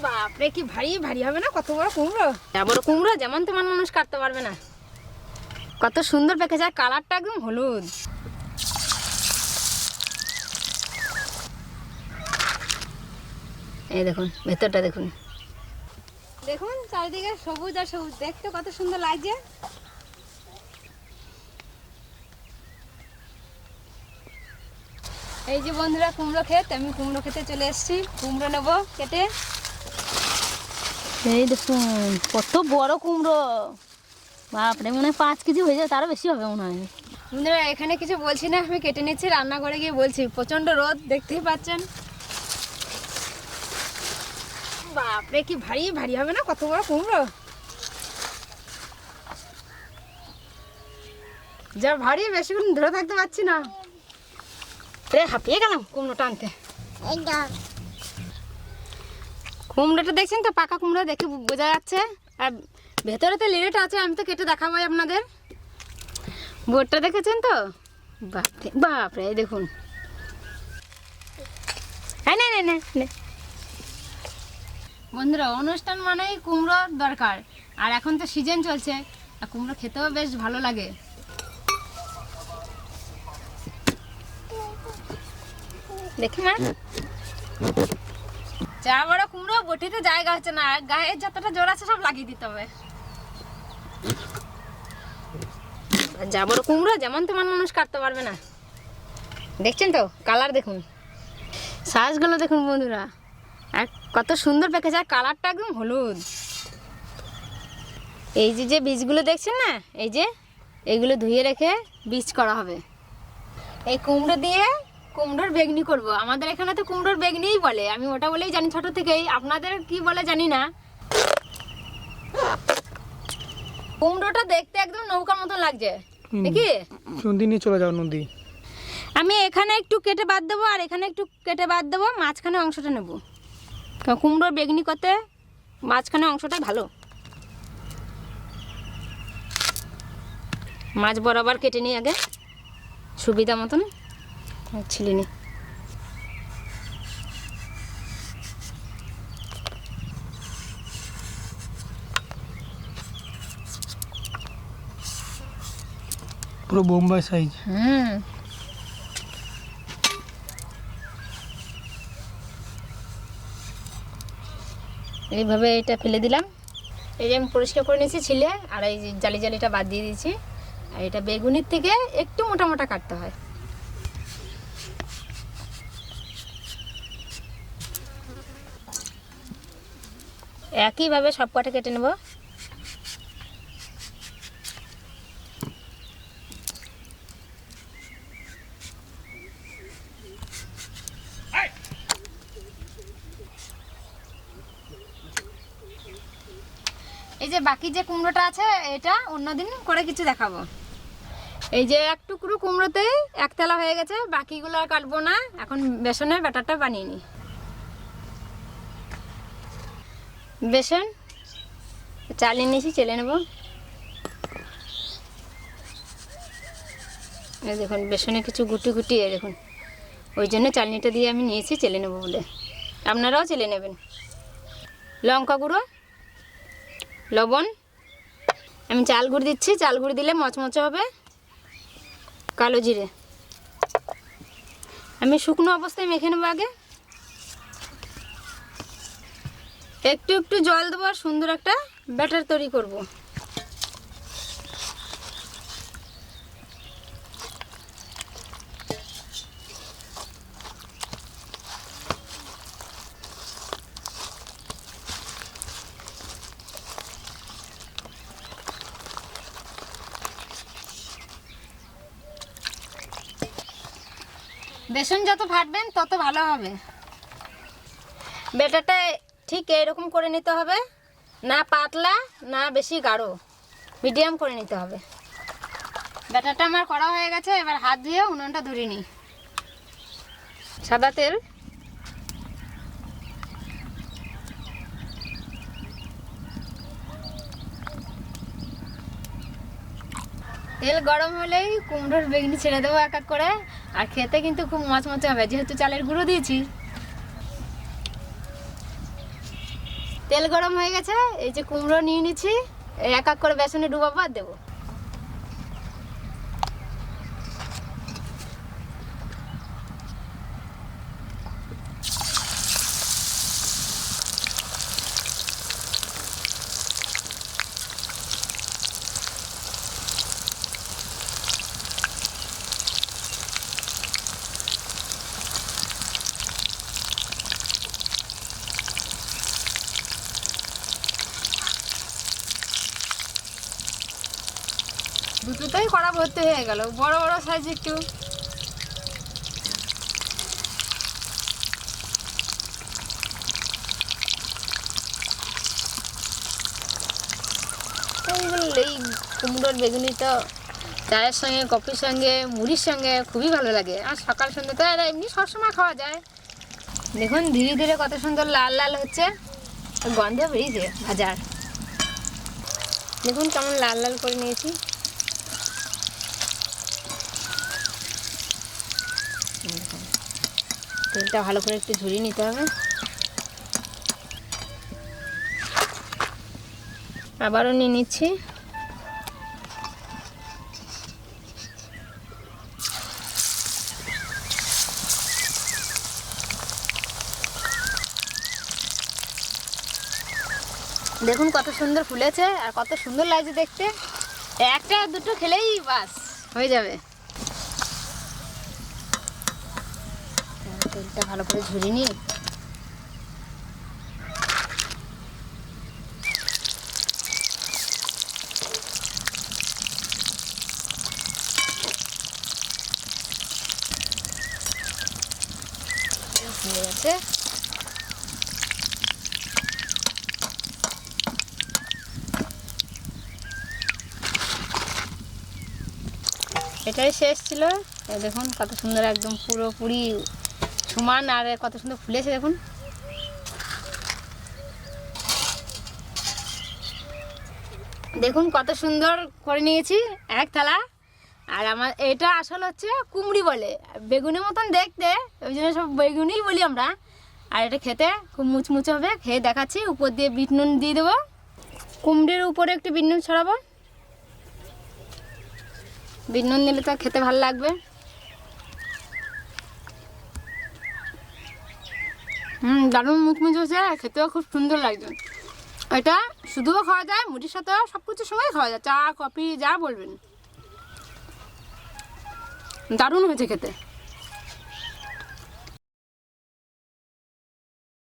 বাপরে কি ভারী ভারী হবে না, কত বড় কুমড়ো। বড় কুমড়ো যেমন তেমন মানুষ কাটতে পারবে না। কত সুন্দর পেকে যায়, কালারটা একদম হলুদ। এই দেখুন ভেতরটা দেখুন, দেখুন চারিদিকে সবুজ আর সবুজ, দেখতে কত সুন্দর লাগছে। এই যে বন্ধুরা কুমড়ো ক্ষেত, আমি কুমড়ো খেতে চলে এসেছি, কুমড়ো নেবো কেটে। এই দেখুন কত বড় কুমড়ো, বাপরে মনে হয় 5 কেজি হয়ে যাবে, তারও বেশি হবে মনে হয়। বন্ধুরা এখানে কিছু বলছি না, আমি কেটে নিচ্ছি, রান্নাঘরে গিয়ে বলছি। প্রচন্ড রোদ, দেখতেই পাচ্ছেন। বাপরে কি ভারী ভারী হবে না, কত বড় কুমড়ো। যা ভারী, বেশিক্ষণ ধরে থাকতে পারছি না, হাঁপিয়ে গেলাম কুমড়োটা আনতে। কুমড়োটা দেখছেন তো, পাকা কুমড়ো দেখে বোঝা যাচ্ছে। আর ভেতরে তো লিড়েটা আছে, আমি তো কেটে দেখাবোই আপনাদের। বোর্ডটা দেখেছেন তো, বাপরে এই দেখুন। হ্যাঁ না বন্ধুরা, অনুষ্ঠান মানেই কুমড়ো দরকার। আর এখন তো সিজন চলছে, আর কুমড়ো খেতেও বেশ ভালো লাগে। দেখি মা, যা বড় কুমড়ো, বটিতে জায়গা হচ্ছে না, গায়ে যতটা জোর আছে সব লাগিয়ে দিতে হবে। যা বড় কুমড়ো যেমন তেমন মানুষ কাটতে পারবে না। দেখছেন তো কালার দেখুন, সাইজগুলো দেখুন বন্ধুরা, আর কত সুন্দর পেকে যায়, কালারটা একদম হলুদ। এই যে বীজগুলো দেখছেন না, এই যে এইগুলো ধুয়ে রেখে বীজ করা হবে। এই কুমড়ো দিয়ে কুমড়োর বেগনি করব। আমাদের এখানে তো কুমড়োর বেগনিই বলে, আমি ওটা বলেই জানি ছোট থেকেই। আপনাদের কি বলে জানি না। কুমড়োটা দেখতে একদম নৌকার মতো লাগছে, দেখি নদী নিয়ে চলে যাও নদী। আমি এখানে একটু কেটে বাদ দেবো, আর এখানে একটু কেটে বাদ দেবো, মাঝখানে অংশটা নেব। কুমড়োর বেগনি করতে মাঝখানে অংশটাই ভালো। মাছ বরাবর কেটে নিই আগে, সুবিধা মতন ছিলে নি। পুরো বোম্বাই সাইজ। এইভাবে এটা ফেলে দিলাম। এই যে আমি পরিষ্কার করে নিয়েছি ছিলে, আর এই যে জালিটা বাদ দিয়ে দিয়েছি। আর এটা বেগুনির থেকে একটু মোটা মোটা কাটতে হয়। একইভাবে সব কটা কেটে নেব। এই যে বাকি যে কুমড়োটা আছে, এটা অন্যদিন করে কিছু দেখাবো। এই যে এক টুকরো কুমড়োতেই একতলা হয়ে গেছে, বাকিগুলো আর কাটবো না। এখন বেসনের ব্যাটারটা বানিয়ে নিই। বেসন চালিয়ে নিয়েছি, চেলে নেব। এই দেখুন বেসনে কিছু গুটি গুটি, দেখুন ওই জন্য চালনিটা দিয়ে আমি নিয়েছি, চেলে নেব বলে। আপনারাও চেলে নেবেন। লঙ্কা গুঁড়ো, লবণ, আমি চাল গুঁড়ি দিচ্ছি, চাল গুঁড়ি দিলে মচমচে হবে। কালো জিরে আমি শুকনো অবস্থায় মেখে নেবো আগে। একটু একটু জল দেবো, আর সুন্দর একটা ব্যাটার তৈরি করব। বেসন যত ফাটবেন তত ভালো হবে। ব্যাটারটা ঠিক এরকম করে নিতে হবে, না পাতলা না বেশি গাঢ়, মিডিয়াম করে নিতে হবে। ব্যাটারটা আমার করা হয়ে গেছে, এবার হাত ধুয়ে উনুনটা ধরিয়ে নিই। সাদা তেল, তেল গরম হলেই কুমড়োর বেগুনি ছেড়ে দেবো এক এক করে। আর খেতে কিন্তু খুব মচমচে হবে, যেহেতু চালের গুঁড়ো দিয়েছি। তেল গরম হয়ে গেছে, এই যে কুমড়ো নিয়ে নিচ্ছি, এক এক করে বেসনে ডুবাবো আর দেবো। দুটোতেই কড়া ভর্তি হয়ে গেল, বড় বড় সাইজ একটু। এই কুমড়োর বেগুনি তো চায়ের সঙ্গে, কফির সঙ্গে, মুড়ির সঙ্গে খুবই ভালো লাগে। আর সকাল সন্ধ্যে তো এরা এমনি সবসময় খাওয়া যায়। দেখুন ধীরে ধীরে কত সুন্দর লাল লাল হচ্ছে, গন্ধ বেরিয়েছে ভাজার। দেখুন কেমন লাল লাল করে নিয়েছি। তেলটা ভালো করে একটু ঝরিয়ে নিতে হবে। আবারও নিয়ে নিচ্ছি। দেখুন কত সুন্দর ফুলেছে আর কত সুন্দর লাগছে দেখতে। একটা দুটো খেলেই বাস হয়ে যাবে। তেলটা ভালো করে ঝরিয়ে নিই। হয়ে গেছে। এটাই শেষ ছিল। দেখুন কত সুন্দর একদম পুরোপুরি সমান, আর কত সুন্দর ফুলেছে দেখুন। দেখুন কত সুন্দর করে নিয়েছি এক থালা। আর আমার এটা আসলে হচ্ছে কুমড়ি বলে, বেগুনের মতন দেখতে, ওই জন্য সব বেগুনই বলি আমরা। আর এটা খেতে খুব মুচমুচে হবে। খেয়ে দেখাচ্ছি। উপর দিয়ে বিট নুন দিয়ে দেবো, কুমড়ির উপরে একটু বিট নুন ছড়াবো। বিট নুন দিলে তো খেতে ভালো লাগবে। দারুণ মুচমুচে হয়েছে, খেতেও খুব সুন্দর লাগছে। এটা শুধুও খাওয়া যায়, মুড়ির সাথেও, সব কিছুর সঙ্গেই খাওয়া যায়, চা কফি যা বলবেন। দারুণ হয়েছে খেতে।